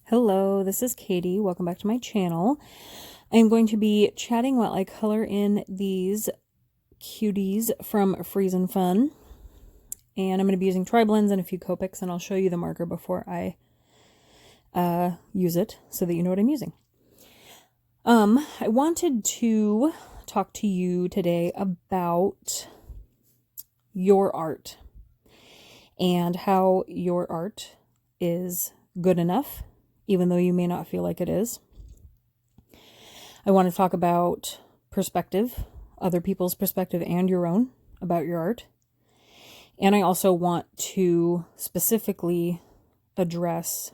Hello, this is Katie. Welcome back to my channel. I'm going to be chatting while I color in these cuties from Freeze and Fun. And I'm going to be using tri-blends and a few Copics, and I'll show you the marker before I use it so that you know what I'm using. I wanted to talk to you today about your art and how your art is good enough, even though you may not feel like it is. I want to talk about perspective, other people's perspective and your own about your art. And I also want to specifically address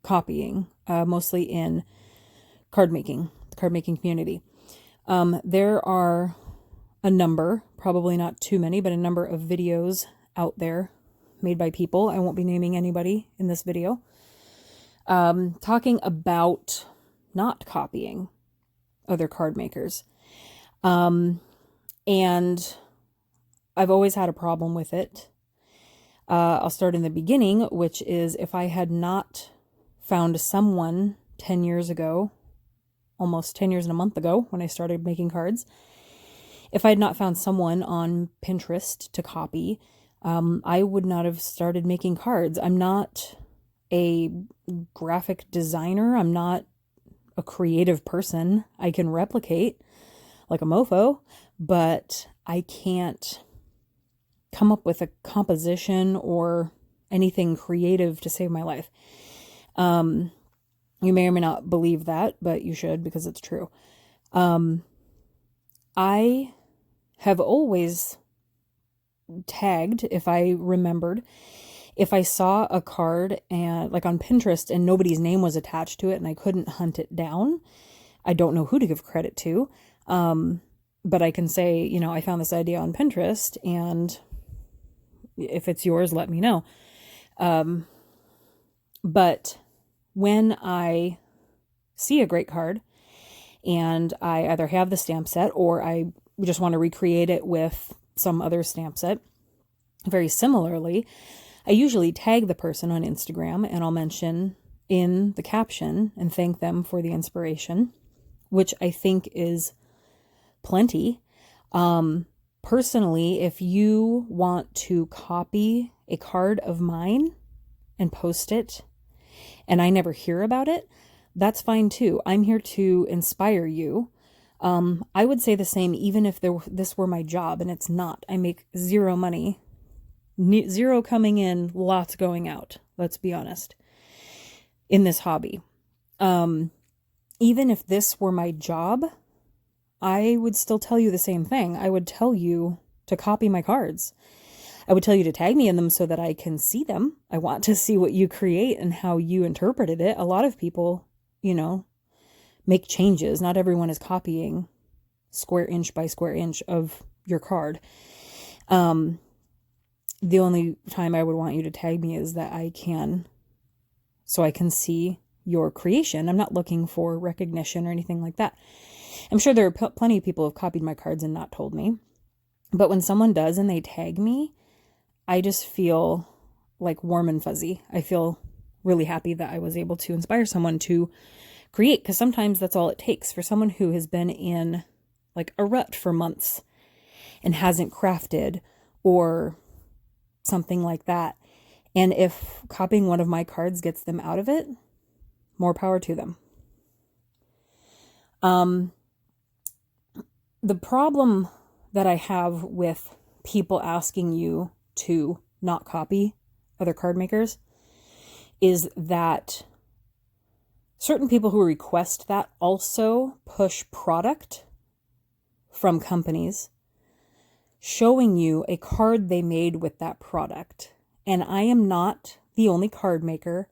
copying, mostly in the card making community. There are a number, probably not too many, but a number of videos out there made by people. I won't be naming anybody in this video. Talking about not copying other card makers. And I've always had a problem with it. I'll start in the beginning, which is if I had not found someone 10 years ago, almost 10 years and a month ago when I started making cards, if I had not found someone on Pinterest to copy, I would not have started making cards. I'm not a graphic designer. I'm not a creative person. I can replicate like a mofo, but I can't come up with a composition or anything creative to save my life. You may or may not believe that, but you should, because it's true. I have always tagged, if I remembered, if I saw a card and like on Pinterest and nobody's name was attached to it and I couldn't hunt it down, I don't know who to give credit to. But I can say, I found this idea on Pinterest, and if it's yours, let me know. But when I see a great card and I either have the stamp set or I just want to recreate it with some other stamp set, very similarly, I usually tag the person on Instagram and I'll mention in the caption and thank them for the inspiration, which I think is plenty. Personally, if you want to copy a card of mine and post it and I never hear about it, that's fine too. I'm here to inspire you. I would say the same even if this were my job, and it's not. I make zero money. Zero coming in, lots going out. Let's be honest. In this hobby. Even if this were my job, I would still tell you the same thing. I would tell you to copy my cards. I would tell you to tag me in them so that I can see them. I want to see what you create and how you interpreted it. A lot of people, make changes. Not everyone is copying square inch by square inch of your card. The only time I would want you to tag me is that so I can see your creation. I'm not looking for recognition or anything like that. I'm sure there are plenty of people who have copied my cards and not told me. But when someone does and they tag me, I just feel like warm and fuzzy. I feel really happy that I was able to inspire someone to create, because sometimes that's all it takes for someone who has been in like a rut for months and hasn't crafted or something like that. And if copying one of my cards gets them out of it, more power to them. The problem that I have with people asking you to not copy other card makers is that certain people who request that also push product from companies showing you a card they made with that product. And I am not the only card maker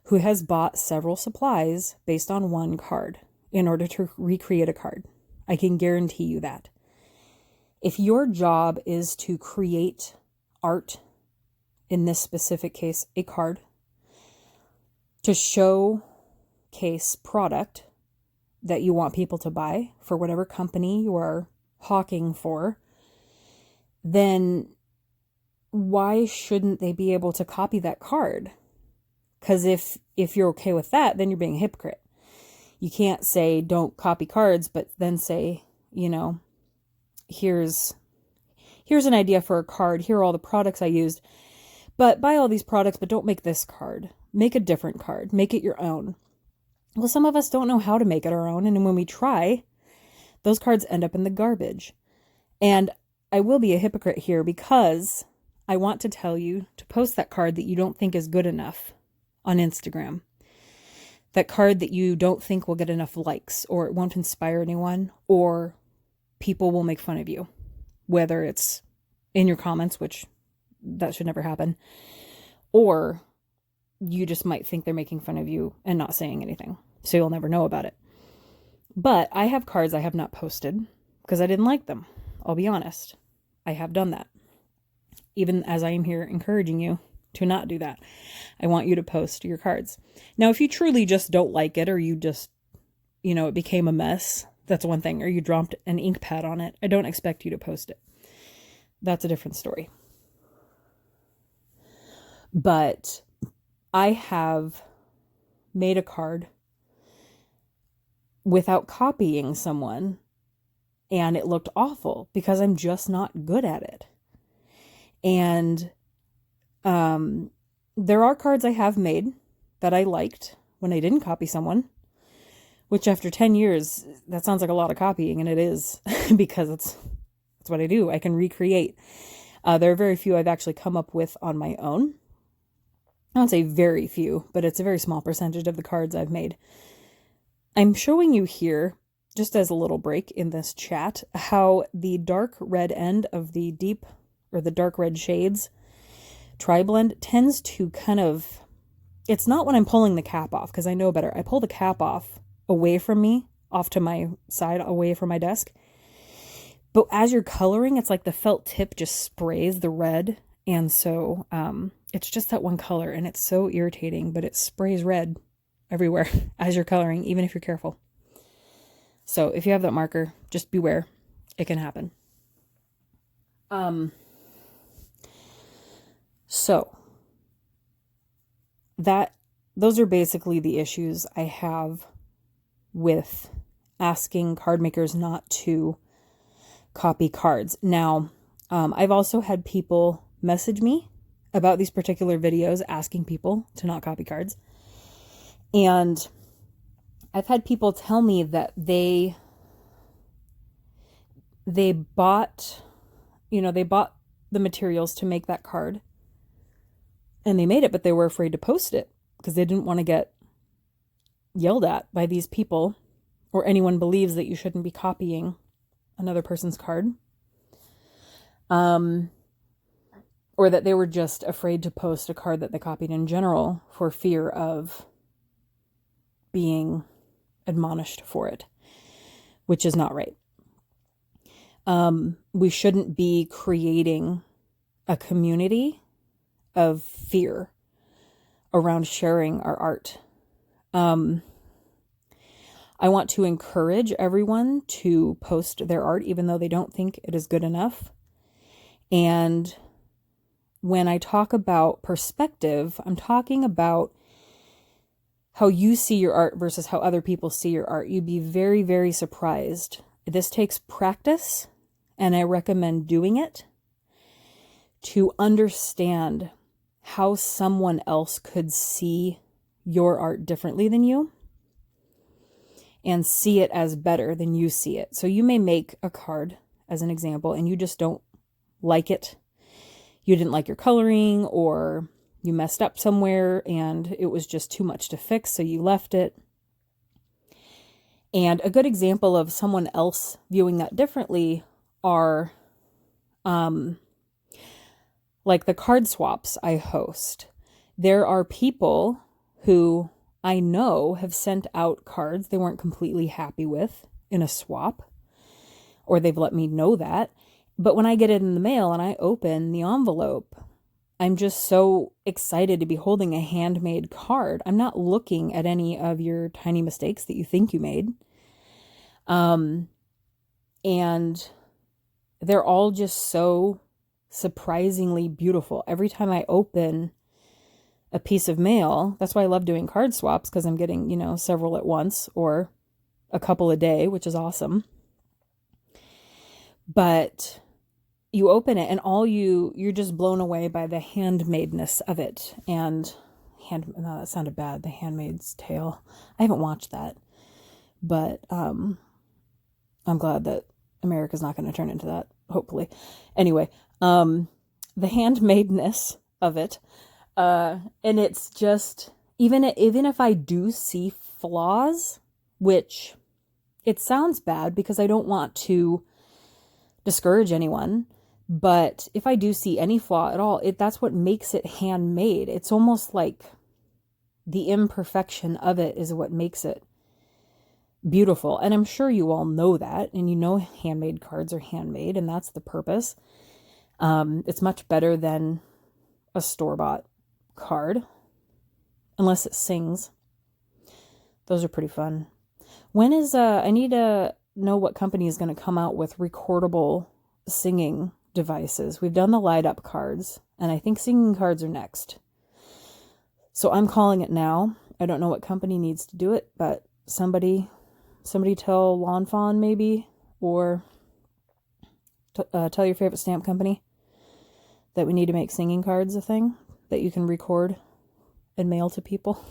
who has bought several supplies based on one card in order to recreate a card. I can guarantee you that. If your job is to create art, in this specific case, a card, to showcase product that you want people to buy for whatever company you are hawking for, then why shouldn't they be able to copy that card? Because if you're okay with that, then you're being a hypocrite. You can't say don't copy cards, but then say, here's an idea for a card. Here are all the products I used. But buy all these products, but don't make this card. Make a different card. Make it your own. Well, some of us don't know how to make it our own. And when we try, those cards end up in the garbage. And I will be a hypocrite here because I want to tell you to post that card that you don't think is good enough on Instagram. That card that you don't think will get enough likes, or it won't inspire anyone, or people will make fun of you. Whether it's in your comments, which that should never happen, or you just might think they're making fun of you and not saying anything. So you'll never know about it. But I have cards I have not posted because I didn't like them. I'll be honest. I have done that. Even as I am here encouraging you to not do that. I want you to post your cards. Now, if you truly just don't like it, or you just, it became a mess, that's one thing. Or you dropped an ink pad on it, I don't expect you to post it. That's a different story. But I have made a card without copying someone, and it looked awful because I'm just not good at it. And there are cards I have made that I liked when I didn't copy someone, which after 10 years, that sounds like a lot of copying, and it is because it's what I do. I can recreate. There are very few I've actually come up with on my own. I won't say very few, but it's a very small percentage of the cards I've made. I'm showing you here, just as a little break in this chat, how the dark red end of the deep or the dark red shades tri-blend tends to kind of, it's not when I'm pulling the cap off, because I know better. I pull the cap off away from me, off to my side, away from my desk. But as you're coloring, it's like the felt tip just sprays the red. And so it's just that one color, and it's so irritating, but it sprays red everywhere as you're coloring, even if you're careful. So if you have that marker, just beware. It can happen. So those are basically the issues I have with asking card makers not to copy cards. Now, I've also had people message me about these particular videos asking people to not copy cards. And I've had people tell me that they bought the materials to make that card, and they made it, but they were afraid to post it because they didn't want to get yelled at by these people, or anyone believes that you shouldn't be copying another person's card. Or that they were just afraid to post a card that they copied in general for fear of being admonished for it, which is not right. We shouldn't be creating a community of fear around sharing our art. I want to encourage everyone to post their art, even though they don't think it is good enough. And when I talk about perspective, I'm talking about how you see your art versus how other people see your art. You'd be very, very surprised. This takes practice, and I recommend doing it to understand how someone else could see your art differently than you and see it as better than you see it. So you may make a card, as an example, and you just don't like it. You didn't like your coloring, or you messed up somewhere and it was just too much to fix, so you left it. And a good example of someone else viewing that differently are like the card swaps I host. There are people who I know have sent out cards they weren't completely happy with in a swap, or they've let me know that. But when I get it in the mail and I open the envelope, I'm just so excited to be holding a handmade card. I'm not looking at any of your tiny mistakes that you think you made. And they're all just so surprisingly beautiful. Every time I open a piece of mail. That's why I love doing card swaps, because I'm getting, you know, several at once or a couple a day, which is awesome. But you open it and you're just blown away by the handmadeness of it. And no, that sounded bad. The Handmaid's Tale. I haven't watched that, but I'm glad that America's not going to turn into that, hopefully. Anyway, the handmadeness of it. And it's just, even if I do see flaws, which it sounds bad because I don't want to discourage anyone, but if I do see any flaw at all, that's what makes it handmade. It's almost like the imperfection of it is what makes it beautiful. And I'm sure you all know that, and you know handmade cards are handmade, and that's the purpose. It's much better than a store-bought card, unless it sings. Those are pretty fun. When is I need to know what company is going to come out with recordable singing devices. We've done the light up cards, and I think singing cards are next. So I'm calling it now. I don't know what company needs to do it, but somebody tell Lawn Fawn maybe, or tell your favorite stamp company that we need to make singing cards a thing that you can record and mail to people.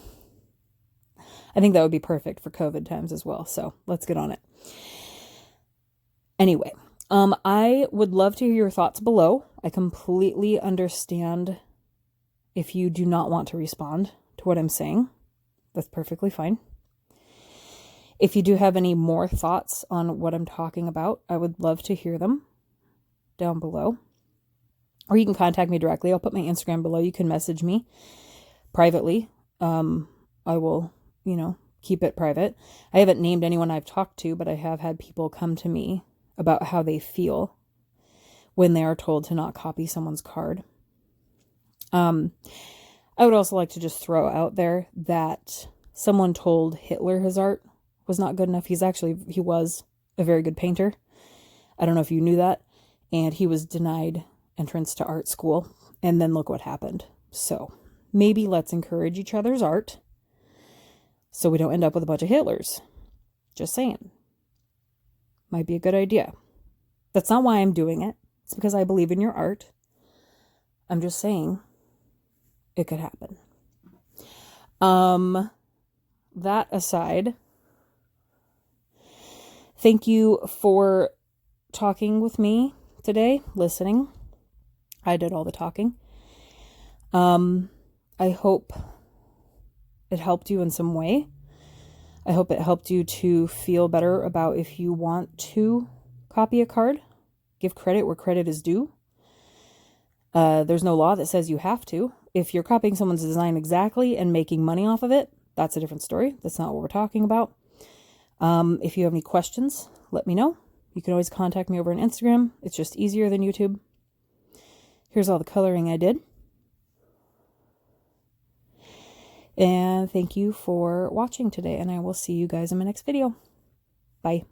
I think that would be perfect for COVID times as well. So let's get on it. Anyway, I would love to hear your thoughts below. I completely understand if you do not want to respond to what I'm saying. That's perfectly fine. If you do have any more thoughts on what I'm talking about, I would love to hear them down below. Or you can contact me directly. I'll put my Instagram below. You can message me privately. I will, keep it private. I haven't named anyone I've talked to, but I have had people come to me about how they feel when they are told to not copy someone's card. I would also like to just throw out there that someone told Hitler his art was not good enough. He was a very good painter. I don't know if you knew that. And he was denied entrance to art school. And then look what happened. So maybe let's encourage each other's art so we don't end up with a bunch of Hitlers. Just saying. Might be a good idea. That's not why I'm doing it. It's because I believe in your art. I'm just saying it could happen. That aside, thank you for talking with me today, listening. I did all the talking. I hope it helped you in some way. I hope it helped you to feel better about if you want to copy a card. Give credit where credit is due. There's no law that says you have to. If you're copying someone's design exactly and making money off of it, that's a different story. That's not what we're talking about. If you have any questions, let me know. You can always contact me over on Instagram. It's just easier than YouTube. Here's all the coloring I did. And thank you for watching today, and I will see you guys in my next video. Bye.